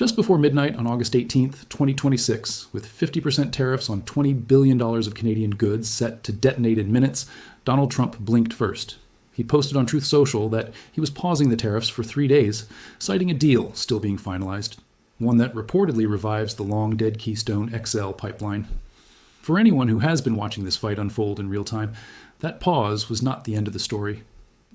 Just before midnight on August 18th, 2026, with 50% tariffs on $20 billion of Canadian goods set to detonate in minutes, Donald Trump blinked first. He posted on Truth Social that he was pausing the tariffs for 3 days, citing a deal still being finalized, one that reportedly revives the long-dead Keystone XL pipeline. For anyone who has been watching this fight unfold in real time, that pause was not the end of the story.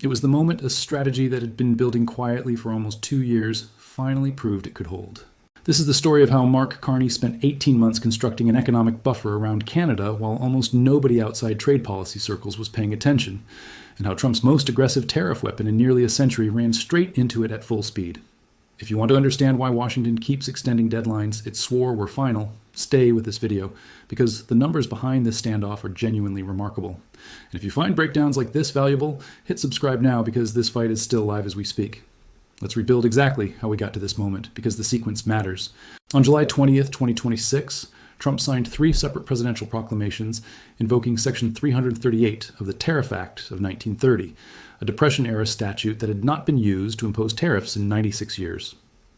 It was the moment a strategy that had been building quietly for almost 2 years finally proved it could hold. This is the story of how Mark Carney spent 18 months constructing an economic buffer around Canada while almost nobody outside trade policy circles was paying attention, and how Trump's most aggressive tariff weapon in nearly a century ran straight into it at full speed. If you want to understand why Washington keeps extending deadlines it swore were final, stay with this video, because the numbers behind this standoff are genuinely remarkable. And if you find breakdowns like this valuable, hit subscribe now because this fight is still live as we speak. Let's rebuild exactly how we got to this moment, because the sequence matters. On July 20th, 2026, Trump signed 3 separate presidential proclamations invoking Section 338 of the Tariff Act of 1930, a Depression-era statute that had not been used to impose tariffs in 96 years.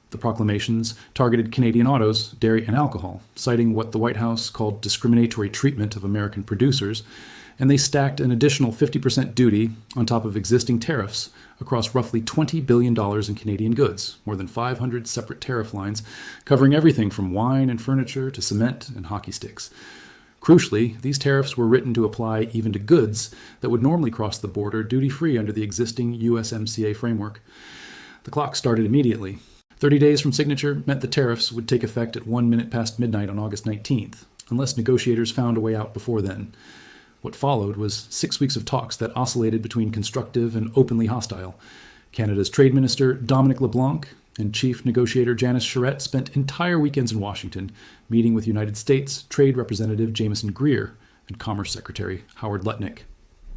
The proclamations targeted Canadian autos, dairy, and alcohol, citing what the White House called discriminatory treatment of American producers, and they stacked an additional 50% duty on top of existing tariffs across roughly $20 billion in Canadian goods, more than 500 separate tariff lines, covering everything from wine and furniture to cement and hockey sticks. Crucially, these tariffs were written to apply even to goods that would normally cross the border duty-free under the existing USMCA framework. The clock started immediately. 30 days from signature meant the tariffs would take effect at 1 minute past midnight on August 19th, unless negotiators found a way out before then. What followed was 6 weeks of talks that oscillated between constructive and openly hostile. Canada's Trade Minister Dominic LeBlanc and Chief Negotiator Janice Charette spent entire weekends in Washington, meeting with United States Trade Representative Jameson Greer and Commerce Secretary Howard Lutnick.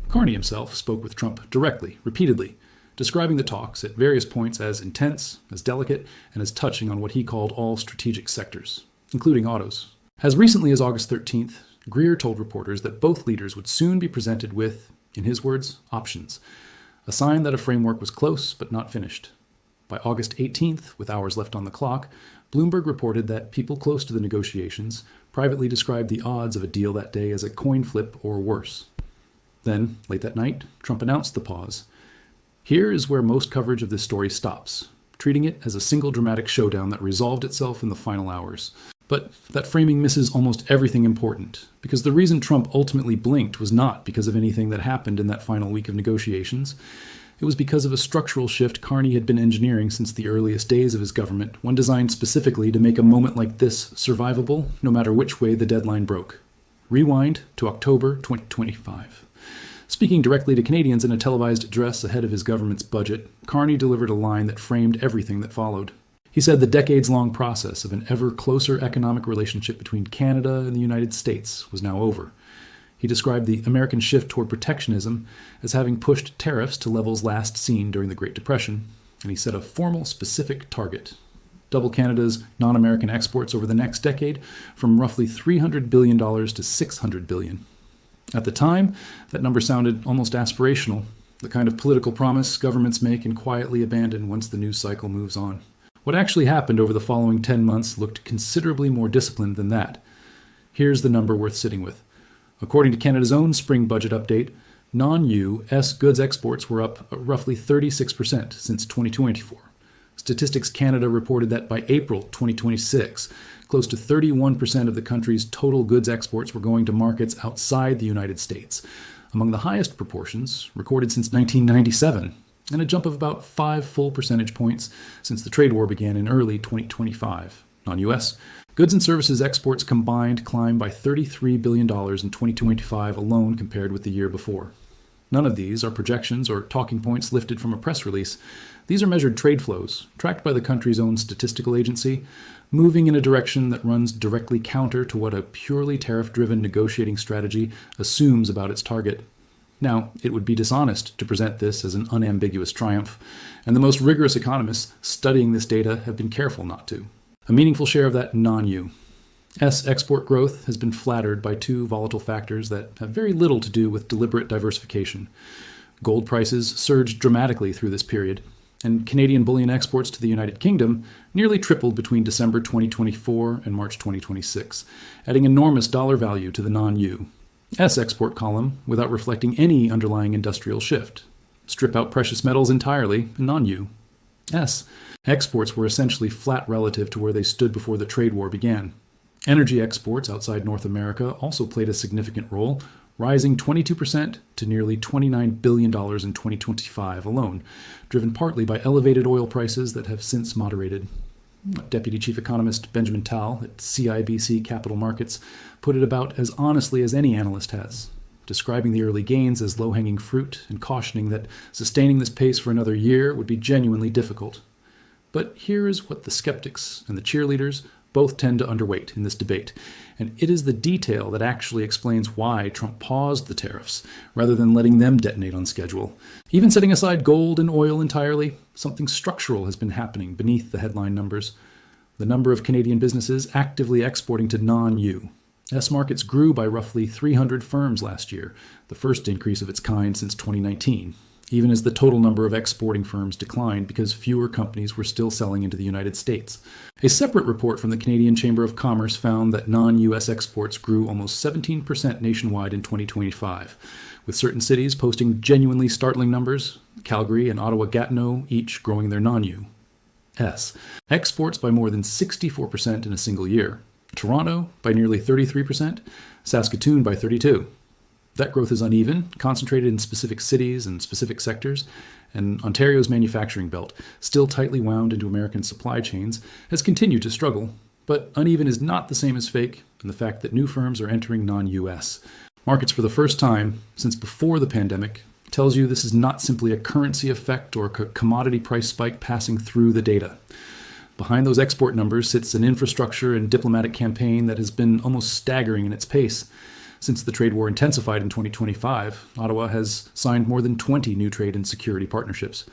Carney himself spoke with Trump directly, repeatedly, describing the talks at various points as intense, as delicate, and as touching on what he called all strategic sectors, including autos. As recently as August 13th, Greer told reporters that both leaders would soon be presented with, in his words, options, a sign that a framework was close but not finished. By August 18th, with hours left on the clock, Bloomberg reported that people close to the negotiations privately described the odds of a deal that day as a coin flip or worse. Then, late that night, Trump announced the pause. Here is where most coverage of this story stops, treating it as a single dramatic showdown that resolved itself in the final hours. But that framing misses almost everything important, because the reason Trump ultimately blinked was not because of anything that happened in that final week of negotiations. It was because of a structural shift Carney had been engineering since the earliest days of his government, one designed specifically to make a moment like this survivable, no matter which way the deadline broke. Rewind to October 2025. Speaking directly to Canadians in a televised address ahead of his government's budget, Carney delivered a line that framed everything that followed. He said the decades-long process of an ever closer economic relationship between Canada and the United States was now over. He described the American shift toward protectionism as having pushed tariffs to levels last seen during the Great Depression, and he set a formal, specific target: double Canada's non-American exports over the next decade from roughly $300 billion to $600 billion. At the time, that number sounded almost aspirational, the kind of political promise governments make and quietly abandon once the news cycle moves on. What actually happened over the following 10 months looked considerably more disciplined than that. Here's the number worth sitting with. According to Canada's own spring budget update, non-U.S. goods exports were up roughly 36% since 2024. Statistics Canada reported that by April 2026, close to 31% of the country's total goods exports were going to markets outside the United States, among the highest proportions recorded since 1997. And a jump of about 5 full percentage points since the trade war began in early 2025. Non-U.S. goods and services exports combined climbed by $33 billion in 2025 alone compared with the year before. None of these are projections or talking points lifted from a press release. These are measured trade flows, tracked by the country's own statistical agency, moving in a direction that runs directly counter to what a purely tariff-driven negotiating strategy assumes about its target. Now, it would be dishonest to present this as an unambiguous triumph, and the most rigorous economists studying this data have been careful not to. A meaningful share of that non-U.S. export growth has been flattered by 2 volatile factors that have very little to do with deliberate diversification. Gold prices surged dramatically through this period, and Canadian bullion exports to the United Kingdom nearly tripled between December 2024 and March 2026, adding enormous dollar value to the non-U.S. export column without reflecting any underlying industrial shift. Strip out precious metals entirely, and non-U.S. exports were essentially flat relative to where they stood before the trade war began. Energy exports outside North America also played a significant role, rising 22% to nearly $29 billion in 2025 alone, driven partly by elevated oil prices that have since moderated. Deputy Chief Economist Benjamin Tal at CIBC Capital Markets put it about as honestly as any analyst has, describing the early gains as low-hanging fruit and cautioning that sustaining this pace for another year would be genuinely difficult. But here is what the skeptics and the cheerleaders both tend to underweight in this debate, and it is the detail that actually explains why Trump paused the tariffs rather than letting them detonate on schedule. Even setting aside gold and oil entirely, something structural has been happening beneath the headline numbers. The number of Canadian businesses actively exporting to non-U.S. markets grew by roughly 300 firms last year, the first increase of its kind since 2019. Even as the total number of exporting firms declined because fewer companies were still selling into the United States. A separate report from the Canadian Chamber of Commerce found that non-U.S. exports grew almost 17% nationwide in 2025, with certain cities posting genuinely startling numbers, Calgary and Ottawa-Gatineau each growing their non-U.S. exports by more than 64% in a single year, Toronto by nearly 33%, Saskatoon by 32%. That growth is uneven, concentrated in specific cities and specific sectors, and Ontario's manufacturing belt, still tightly wound into American supply chains, has continued to struggle. But uneven is not the same as fake, and the fact that new firms are entering non-U.S. markets for the first time since before the pandemic tells you this is not simply a currency effect or a commodity price spike passing through the data. Behind those export numbers sits an infrastructure and diplomatic campaign that has been almost staggering in its pace. Since the trade war intensified in 2025, Ottawa has signed more than 20 new trade and security partnerships.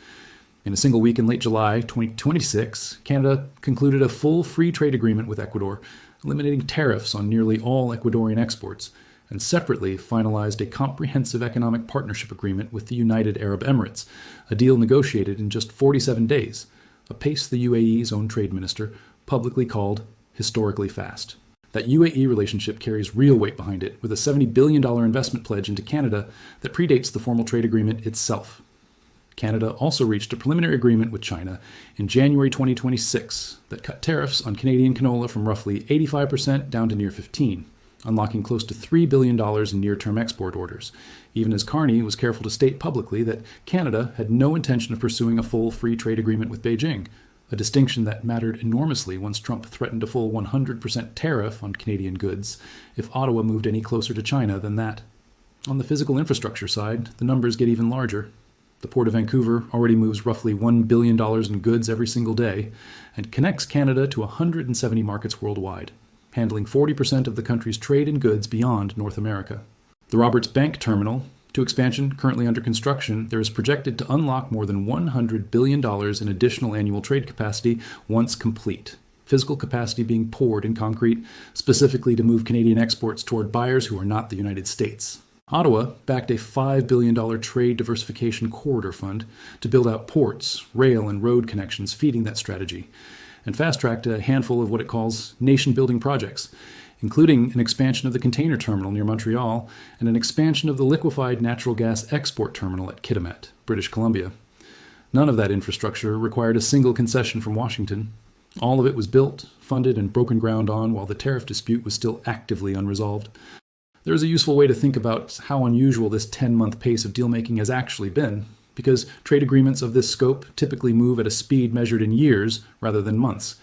In a single week in late July 2026, Canada concluded a full free trade agreement with Ecuador, eliminating tariffs on nearly all Ecuadorian exports, and separately finalized a comprehensive economic partnership agreement with the United Arab Emirates, a deal negotiated in just 47 days, a pace the UAE's own trade minister publicly called historically fast. That UAE relationship carries real weight behind it, with a $70 billion investment pledge into Canada that predates the formal trade agreement itself. Canada also reached a preliminary agreement with China in January 2026 that cut tariffs on Canadian canola from roughly 85% down to near 15%, unlocking close to $3 billion in near-term export orders, even as Carney was careful to state publicly that Canada had no intention of pursuing a full free trade agreement with Beijing, a distinction that mattered enormously once Trump threatened a full 100% tariff on Canadian goods if Ottawa moved any closer to China than that. On the physical infrastructure side, the numbers get even larger. The Port of Vancouver already moves roughly $1 billion in goods every single day and connects Canada to 170 markets worldwide, handling 40% of the country's trade in goods beyond North America. The Roberts Bank Terminal, to expansion currently under construction, there is projected to unlock more than $100 billion in additional annual trade capacity once complete. Physical capacity being poured in concrete, specifically to move Canadian exports toward buyers who are not the United States. Ottawa backed a $5 billion trade diversification corridor fund to build out ports, rail, and road connections feeding that strategy, and fast-tracked a handful of what it calls nation-building projects, including an expansion of the container terminal near Montreal and an expansion of the liquefied natural gas export terminal at Kitimat, British Columbia. None of that infrastructure required a single concession from Washington. All of it was built, funded, and broken ground on while the tariff dispute was still actively unresolved. There is a useful way to think about how unusual this 10-month pace of deal-making has actually been, because trade agreements of this scope typically move at a speed measured in years rather than months.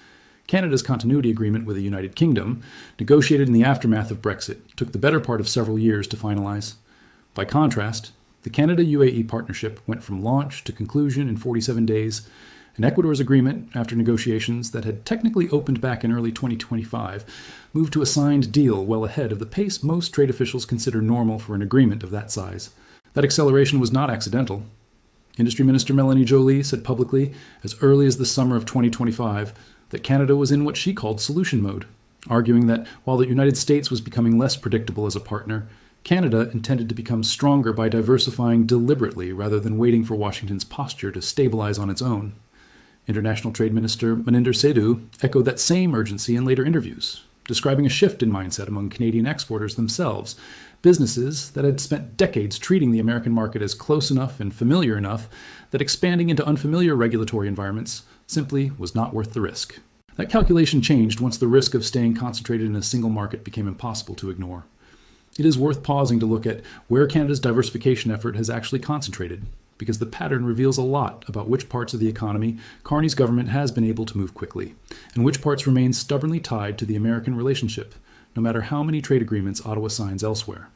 Canada's continuity agreement with the United Kingdom, negotiated in the aftermath of Brexit, took the better part of several years to finalize. By contrast, the Canada-UAE partnership went from launch to conclusion in 47 days, and Ecuador's agreement, after negotiations that had technically opened back in early 2025, moved to a signed deal well ahead of the pace most trade officials consider normal for an agreement of that size. That acceleration was not accidental. Industry Minister Melanie Joly said publicly, as early as the summer of 2025, that Canada was in what she called solution mode, arguing that while the United States was becoming less predictable as a partner, Canada intended to become stronger by diversifying deliberately rather than waiting for Washington's posture to stabilize on its own. International Trade Minister Maninder Saidu echoed that same urgency in later interviews, describing a shift in mindset among Canadian exporters themselves, businesses that had spent decades treating the American market as close enough and familiar enough that expanding into unfamiliar regulatory environments simply was not worth the risk. That calculation changed once the risk of staying concentrated in a single market became impossible to ignore. It is worth pausing to look at where Canada's diversification effort has actually concentrated, because the pattern reveals a lot about which parts of the economy Carney's government has been able to move quickly, and which parts remain stubbornly tied to the American relationship, no matter how many trade agreements Ottawa signs elsewhere.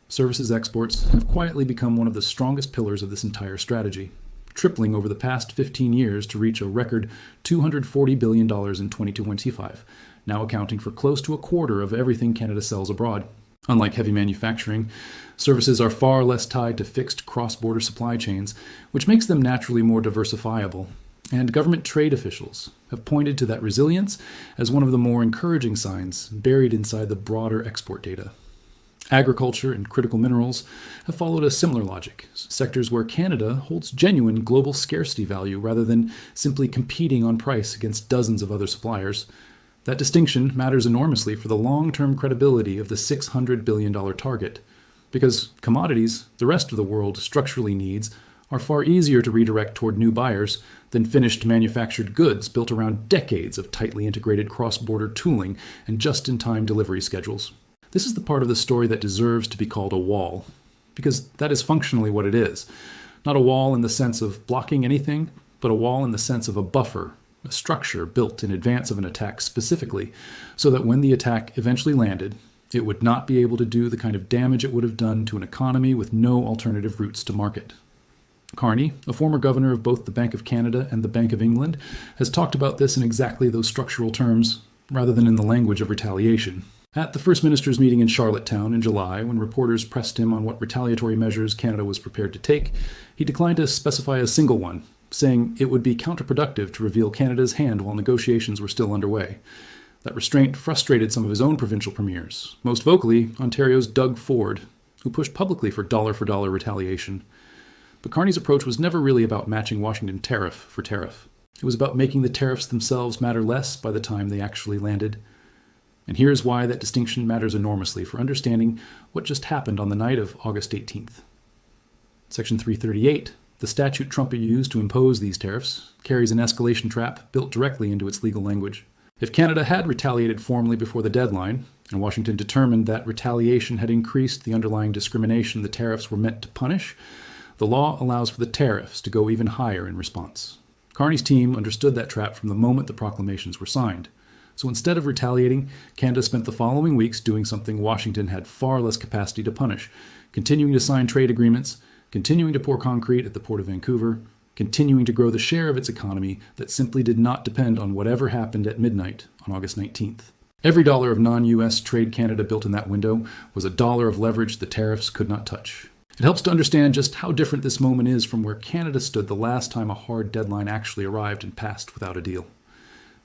Services exports have quietly become one of the strongest pillars of this entire strategy, tripling over the past 15 years to reach a record $240 billion in 2025, now accounting for close to a quarter of everything Canada sells abroad. Unlike heavy manufacturing, services are far less tied to fixed cross-border supply chains, which makes them naturally more diversifiable. And government trade officials have pointed to that resilience as one of the more encouraging signs buried inside the broader export data. Agriculture and critical minerals have followed a similar logic, sectors where Canada holds genuine global scarcity value rather than simply competing on price against dozens of other suppliers. That distinction matters enormously for the long-term credibility of the $600 billion target, because commodities the rest of the world structurally needs are far easier to redirect toward new buyers than finished manufactured goods built around decades of tightly integrated cross-border tooling and just-in-time delivery schedules. This is the part of the story that deserves to be called a wall, because that is functionally what it is. Not a wall in the sense of blocking anything, but a wall in the sense of a buffer, a structure built in advance of an attack specifically, so that when the attack eventually landed, it would not be able to do the kind of damage it would have done to an economy with no alternative routes to market. Carney, a former governor of both the Bank of Canada and the Bank of England, has talked about this in exactly those structural terms, rather than in the language of retaliation. At the First Minister's meeting in Charlottetown in July, when reporters pressed him on what retaliatory measures Canada was prepared to take, he declined to specify a single one, saying it would be counterproductive to reveal Canada's hand while negotiations were still underway. That restraint frustrated some of his own provincial premiers, most vocally Ontario's Doug Ford, who pushed publicly for dollar retaliation. But Carney's approach was never really about matching Washington tariff for tariff. It was about making the tariffs themselves matter less by the time they actually landed. And here's why that distinction matters enormously for understanding what just happened on the night of August 18th. Section 338, the statute Trump used to impose these tariffs, carries an escalation trap built directly into its legal language. If Canada had retaliated formally before the deadline, and Washington determined that retaliation had increased the underlying discrimination the tariffs were meant to punish, the law allows for the tariffs to go even higher in response. Carney's team understood that trap from the moment the proclamations were signed. So instead of retaliating, Canada spent the following weeks doing something Washington had far less capacity to punish, continuing to sign trade agreements, continuing to pour concrete at the Port of Vancouver, continuing to grow the share of its economy that simply did not depend on whatever happened at midnight on August 19th. Every dollar of non-U.S. trade Canada built in that window was a dollar of leverage the tariffs could not touch. It helps to understand just how different this moment is from where Canada stood the last time a hard deadline actually arrived and passed without a deal.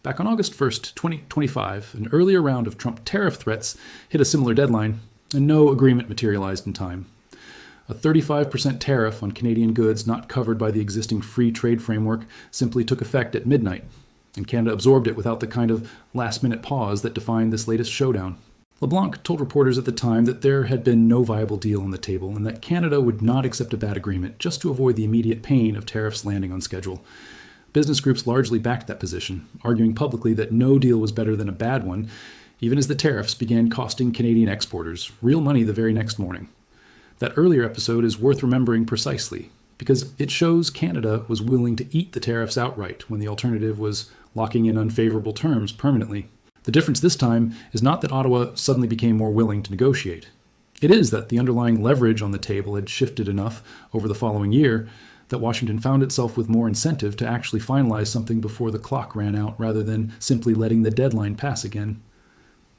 Back on August 1st, 2025, an earlier round of Trump tariff threats hit a similar deadline, and no agreement materialized in time. A 35% tariff on Canadian goods not covered by the existing free trade framework simply took effect at midnight, and Canada absorbed it without the kind of last-minute pause that defined this latest showdown. LeBlanc told reporters at the time that there had been no viable deal on the table and that Canada would not accept a bad agreement just to avoid the immediate pain of tariffs landing on schedule. Business groups largely backed that position, arguing publicly that no deal was better than a bad one, even as the tariffs began costing Canadian exporters real money the very next morning. That earlier episode is worth remembering precisely, because it shows Canada was willing to eat the tariffs outright when the alternative was locking in unfavorable terms permanently. The difference this time is not that Ottawa suddenly became more willing to negotiate. It is that the underlying leverage on the table had shifted enough over the following year that Washington found itself with more incentive to actually finalize something before the clock ran out rather than simply letting the deadline pass again.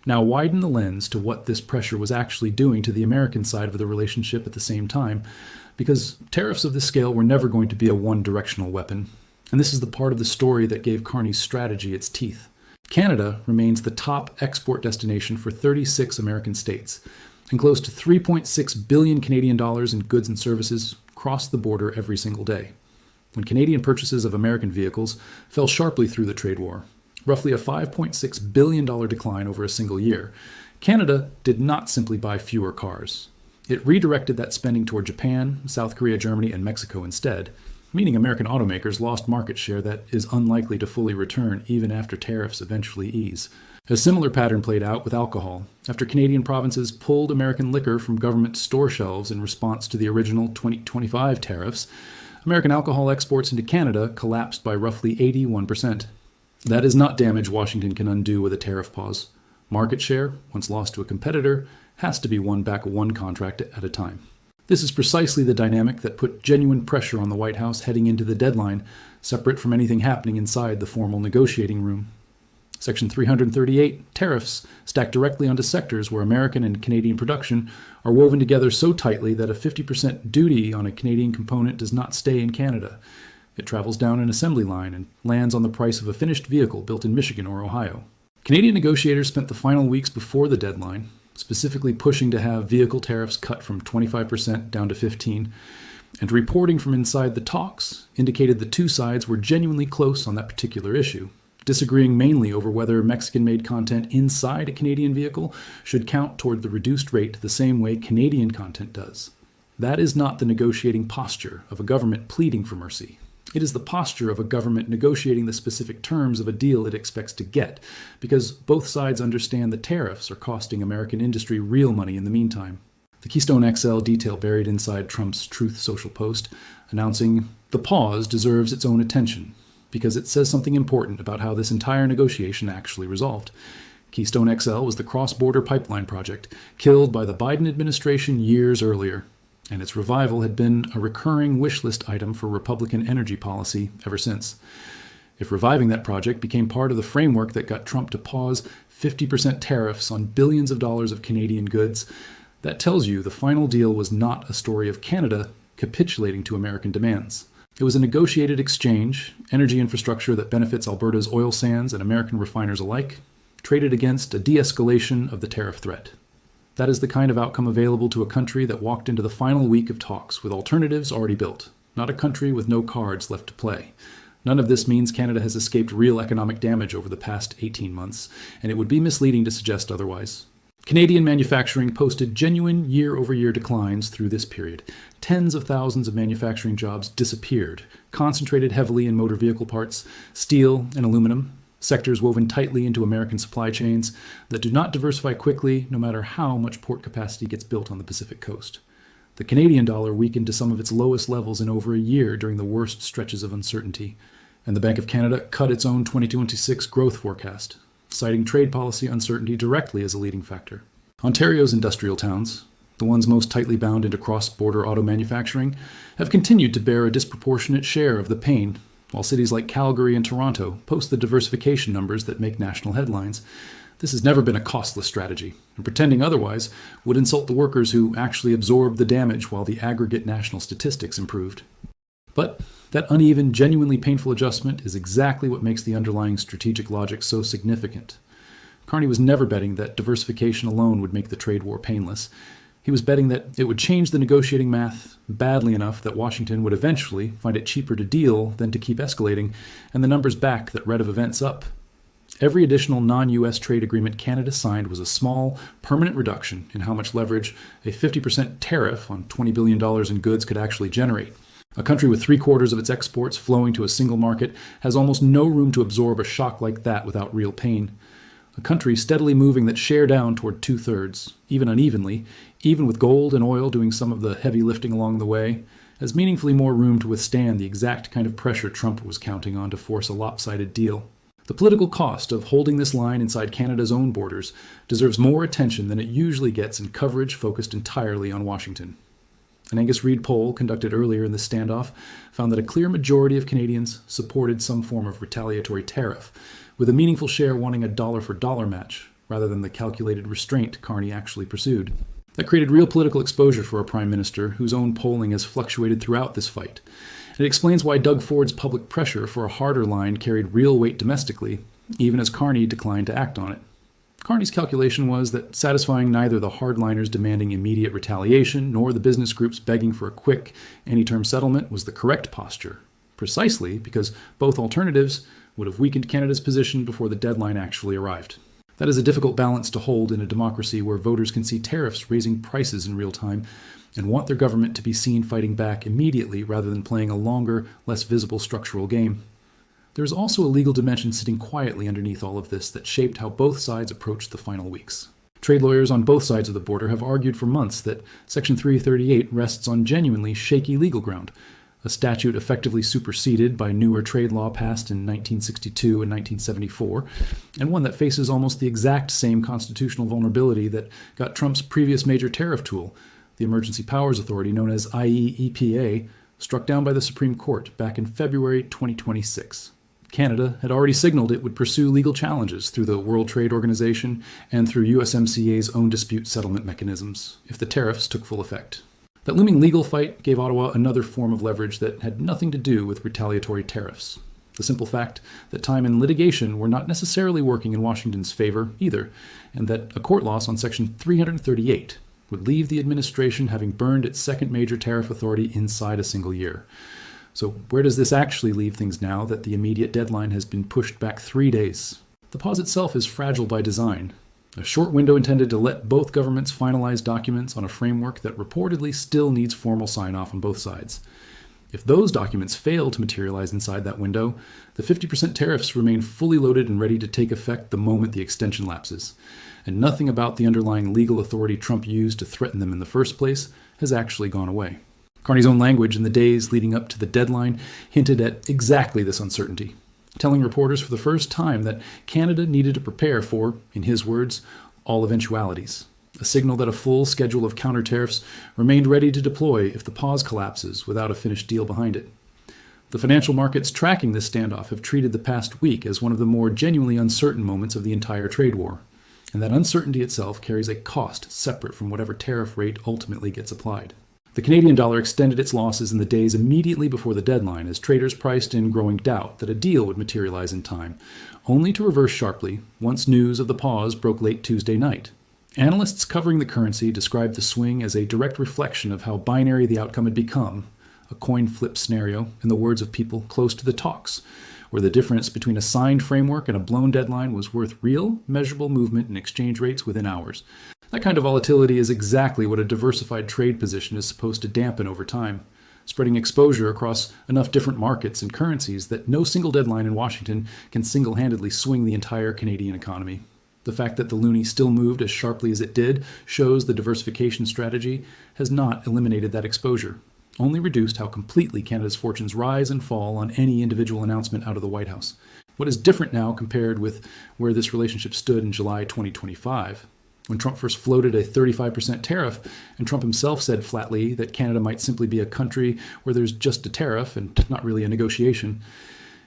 Now widen the lens to what this pressure was actually doing to the American side of the relationship at the same time, because tariffs of this scale were never going to be a one-directional weapon, and this is the part of the story that gave Carney's strategy its teeth. Canada remains the top export destination for 36 American states, and close to 3.6 billion Canadian dollars in goods and services crossed the border every single day. When Canadian purchases of American vehicles fell sharply through the trade war, roughly a $5.6 billion decline over a single year, Canada did not simply buy fewer cars. It redirected that spending toward Japan, South Korea, Germany, and Mexico instead, meaning American automakers lost market share that is unlikely to fully return even after tariffs eventually ease. A similar pattern played out with alcohol. After Canadian provinces pulled American liquor from government store shelves in response to the original 2025 tariffs, American alcohol exports into Canada collapsed by roughly 81%. That is not damage Washington can undo with a tariff pause. Market share, once lost to a competitor, has to be won back one contract at a time. This is precisely the dynamic that put genuine pressure on the White House heading into the deadline, separate from anything happening inside the formal negotiating room. Section 338, tariffs, stacked directly onto sectors where American and Canadian production are woven together so tightly that a 50% duty on a Canadian component does not stay in Canada. It travels down an assembly line and lands on the price of a finished vehicle built in Michigan or Ohio. Canadian negotiators spent the final weeks before the deadline specifically pushing to have vehicle tariffs cut from 25% down to 15%, and reporting from inside the talks indicated the two sides were genuinely close on that particular issue, disagreeing mainly over whether Mexican-made content inside a Canadian vehicle should count toward the reduced rate the same way Canadian content does. That is not the negotiating posture of a government pleading for mercy. It is the posture of a government negotiating the specific terms of a deal it expects to get, because both sides understand the tariffs are costing American industry real money in the meantime. The Keystone XL detail buried inside Trump's Truth Social post, announcing the pause deserves its own attention, because it says something important about how this entire negotiation actually resolved. Keystone XL was the cross-border pipeline project, killed by the Biden administration years earlier, and its revival had been a recurring wish list item for Republican energy policy ever since. If reviving that project became part of the framework that got Trump to pause 50% tariffs on billions of dollars of Canadian goods, that tells you the final deal was not a story of Canada capitulating to American demands. It was a negotiated exchange, energy infrastructure that benefits Alberta's oil sands and American refiners alike, traded against a de-escalation of the tariff threat. That is the kind of outcome available to a country that walked into the final week of talks with alternatives already built, not a country with no cards left to play. None of this means Canada has escaped real economic damage over the past 18 months, and it would be misleading to suggest otherwise. Canadian manufacturing posted genuine year-over-year declines through this period. Tens of thousands of manufacturing jobs disappeared, concentrated heavily in motor vehicle parts, steel, and aluminum, sectors woven tightly into American supply chains that do not diversify quickly no matter how much port capacity gets built on the Pacific coast. The Canadian dollar weakened to some of its lowest levels in over a year during the worst stretches of uncertainty, and the Bank of Canada cut its own 2026 growth forecast, citing trade policy uncertainty directly as a leading factor. Ontario's industrial towns, the ones most tightly bound into cross-border auto manufacturing, have continued to bear a disproportionate share of the pain, while cities like Calgary and Toronto post the diversification numbers that make national headlines. This has never been a costless strategy, and pretending otherwise would insult the workers who actually absorbed the damage while the aggregate national statistics improved. But that uneven, genuinely painful adjustment is exactly what makes the underlying strategic logic so significant. Carney was never betting that diversification alone would make the trade war painless. He was betting that it would change the negotiating math badly enough that Washington would eventually find it cheaper to deal than to keep escalating, and the numbers back that read of events up. Every additional non-U.S. trade agreement Canada signed was a small, permanent reduction in how much leverage a 50% tariff on $20 billion in goods could actually generate. A country with 3/4 of its exports flowing to a single market has almost no room to absorb a shock like that without real pain. A country steadily moving that share down toward 2/3, even unevenly, even with gold and oil doing some of the heavy lifting along the way, has meaningfully more room to withstand the exact kind of pressure Trump was counting on to force a lopsided deal. The political cost of holding this line inside Canada's own borders deserves more attention than it usually gets in coverage focused entirely on Washington. An Angus Reid poll conducted earlier in this standoff found that a clear majority of Canadians supported some form of retaliatory tariff, with a meaningful share wanting a dollar-for-dollar match, rather than the calculated restraint Carney actually pursued. That created real political exposure for a prime minister whose own polling has fluctuated throughout this fight. It explains why Doug Ford's public pressure for a harder line carried real weight domestically, even as Carney declined to act on it. Carney's calculation was that satisfying neither the hardliners demanding immediate retaliation nor the business groups begging for a quick, any-term settlement was the correct posture, precisely because both alternatives would have weakened Canada's position before the deadline actually arrived. That is a difficult balance to hold in a democracy where voters can see tariffs raising prices in real time and want their government to be seen fighting back immediately rather than playing a longer, less visible structural game. There is also a legal dimension sitting quietly underneath all of this that shaped how both sides approached the final weeks. Trade lawyers on both sides of the border have argued for months that Section 338 rests on genuinely shaky legal ground, a statute effectively superseded by newer trade law passed in 1962 and 1974, and one that faces almost the exact same constitutional vulnerability that got Trump's previous major tariff tool, the Emergency Powers Authority known as IEEPA, struck down by the Supreme Court back in February 2026. Canada had already signaled it would pursue legal challenges through the World Trade Organization and through USMCA's own dispute settlement mechanisms if the tariffs took full effect. That looming legal fight gave Ottawa another form of leverage that had nothing to do with retaliatory tariffs. The simple fact that time and litigation were not necessarily working in Washington's favor either, and that a court loss on Section 338 would leave the administration having burned its second major tariff authority inside a single year. So where does this actually leave things now that the immediate deadline has been pushed back 3 days? The pause itself is fragile by design. A short window intended to let both governments finalize documents on a framework that reportedly still needs formal sign-off on both sides. If those documents fail to materialize inside that window, the 50% tariffs remain fully loaded and ready to take effect the moment the extension lapses. And nothing about the underlying legal authority Trump used to threaten them in the first place has actually gone away. Carney's own language in the days leading up to the deadline hinted at exactly this uncertainty, telling reporters for the first time that Canada needed to prepare for, in his words, all eventualities, a signal that a full schedule of counter tariffs remained ready to deploy if the pause collapses without a finished deal behind it. The financial markets tracking this standoff have treated the past week as one of the more genuinely uncertain moments of the entire trade war, and that uncertainty itself carries a cost separate from whatever tariff rate ultimately gets applied. The Canadian dollar extended its losses in the days immediately before the deadline as traders priced in growing doubt that a deal would materialize in time, only to reverse sharply once news of the pause broke late Tuesday night. Analysts covering the currency described the swing as a direct reflection of how binary the outcome had become, a coin flip scenario, in the words of people close to the talks, where the difference between a signed framework and a blown deadline was worth real, measurable movement in exchange rates within hours. That kind of volatility is exactly what a diversified trade position is supposed to dampen over time, spreading exposure across enough different markets and currencies that no single deadline in Washington can single-handedly swing the entire Canadian economy. The fact that the loonie still moved as sharply as it did shows the diversification strategy has not eliminated that exposure, only reduced how completely Canada's fortunes rise and fall on any individual announcement out of the White House. What is different now compared with where this relationship stood in July 2025, when Trump first floated a 35% tariff, and Trump himself said flatly that Canada might simply be a country where there's just a tariff and not really a negotiation,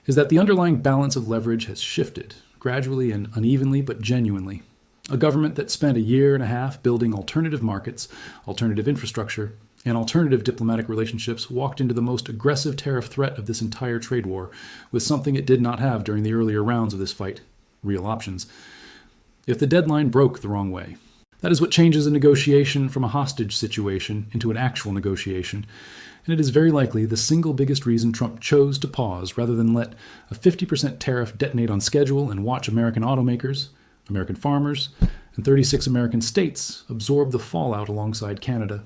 is that the underlying balance of leverage has shifted, gradually and unevenly but genuinely. A government that spent a year and a half building alternative markets, alternative infrastructure, and alternative diplomatic relationships walked into the most aggressive tariff threat of this entire trade war with something it did not have during the earlier rounds of this fight: real options. If the deadline broke the wrong way, that is what changes a negotiation from a hostage situation into an actual negotiation, and it is very likely the single biggest reason Trump chose to pause rather than let a 50% tariff detonate on schedule and watch American automakers, American farmers, and 36 American states absorb the fallout alongside Canada.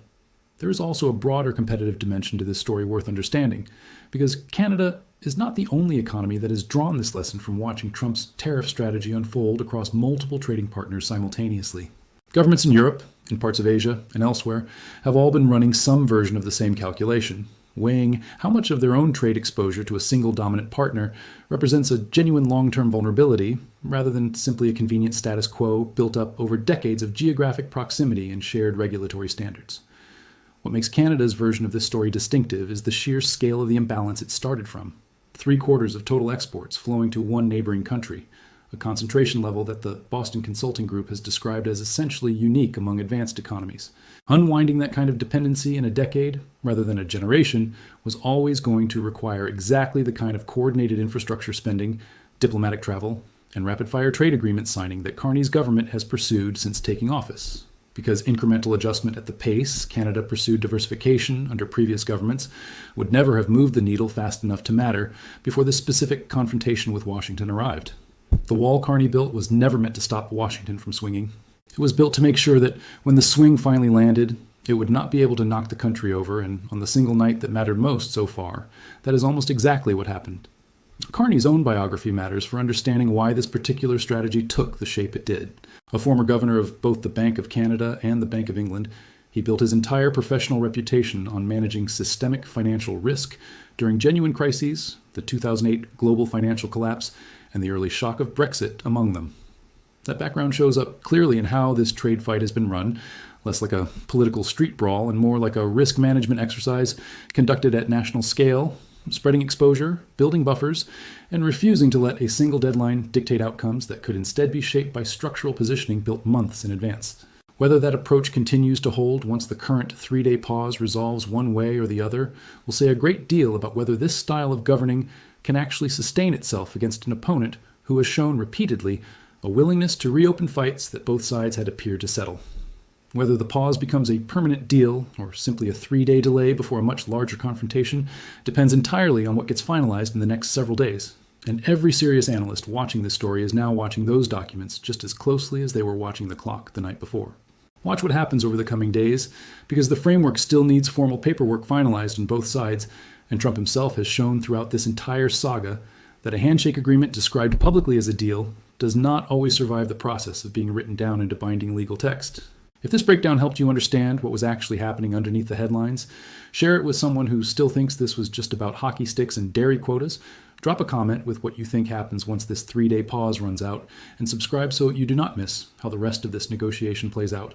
There is also a broader competitive dimension to this story worth understanding, because Canada is not the only economy that has drawn this lesson from watching Trump's tariff strategy unfold across multiple trading partners simultaneously. Governments in Europe, in parts of Asia, and elsewhere have all been running some version of the same calculation, weighing how much of their own trade exposure to a single dominant partner represents a genuine long-term vulnerability, rather than simply a convenient status quo built up over decades of geographic proximity and shared regulatory standards. What makes Canada's version of this story distinctive is the sheer scale of the imbalance it started from. 3/4 of total exports flowing to one neighboring country, a concentration level that the Boston Consulting Group has described as essentially unique among advanced economies. Unwinding that kind of dependency in a decade, rather than a generation, was always going to require exactly the kind of coordinated infrastructure spending, diplomatic travel, and rapid-fire trade agreement signing that Carney's government has pursued since taking office. Because incremental adjustment at the pace Canada pursued diversification under previous governments would never have moved the needle fast enough to matter before the specific confrontation with Washington arrived. The wall Carney built was never meant to stop Washington from swinging. It was built to make sure that when the swing finally landed, it would not be able to knock the country over, and on the single night that mattered most so far, that is almost exactly what happened. Carney's own biography matters for understanding why this particular strategy took the shape it did. A former governor of both the Bank of Canada and the Bank of England, he built his entire professional reputation on managing systemic financial risk during genuine crises, the 2008 global financial collapse, and the early shock of Brexit among them. That background shows up clearly in how this trade fight has been run, less like a political street brawl and more like a risk management exercise conducted at national scale, spreading exposure, building buffers, and refusing to let a single deadline dictate outcomes that could instead be shaped by structural positioning built months in advance. Whether that approach continues to hold once the current 3-day pause resolves one way or the other will say a great deal about whether this style of governing can actually sustain itself against an opponent who has shown repeatedly a willingness to reopen fights that both sides had appeared to settle. Whether the pause becomes a permanent deal or simply a 3-day delay before a much larger confrontation depends entirely on what gets finalized in the next several days. And every serious analyst watching this story is now watching those documents just as closely as they were watching the clock the night before. Watch what happens over the coming days, because the framework still needs formal paperwork finalized on both sides, and Trump himself has shown throughout this entire saga that a handshake agreement described publicly as a deal does not always survive the process of being written down into binding legal text. If this breakdown helped you understand what was actually happening underneath the headlines, share it with someone who still thinks this was just about hockey sticks and dairy quotas, drop a comment with what you think happens once this 3-day pause runs out, and subscribe so you do not miss how the rest of this negotiation plays out.